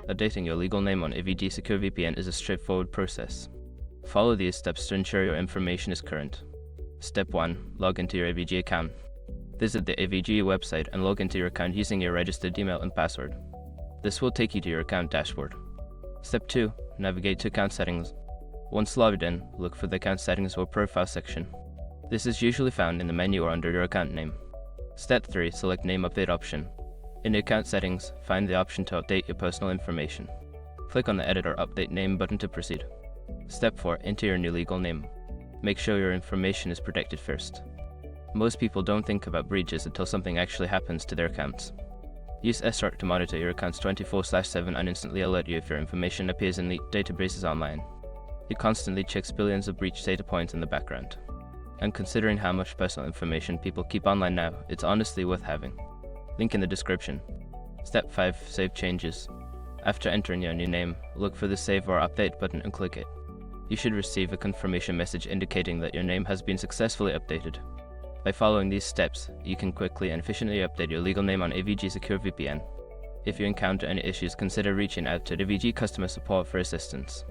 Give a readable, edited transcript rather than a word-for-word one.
Updating your legal name on AVG Secure VPN is a straightforward process. Follow these steps to ensure your information is current. Step 1. Log into your AVG account. Visit the AVG website and log into your account using your registered email and password. This will take you to your account dashboard. Step 2. Navigate to account settings. Once logged in, look for the account settings or profile section. This is usually found in the menu or under your account name. Step 3. Select Name Update option. In the account settings, find the option to update your personal information. Click on the Edit or Update Name button to proceed. Step 4. Enter your new legal name. Make sure your information is protected first. Most people don't think about breaches until something actually happens to their accounts. Use SRC to monitor your accounts 24/7 and instantly alert you if your information appears in leaked databases online. It constantly checks billions of breach data points in the background. And considering how much personal information people keep online now, it's honestly worth having. Link in the description. Step 5. Save changes. After entering your new name, look for the Save or Update button and click it. You should receive a confirmation message indicating that your name has been successfully updated. By following these steps, you can quickly and efficiently update your legal name on AVG Secure VPN. If you encounter any issues, consider reaching out to AVG customer support for assistance.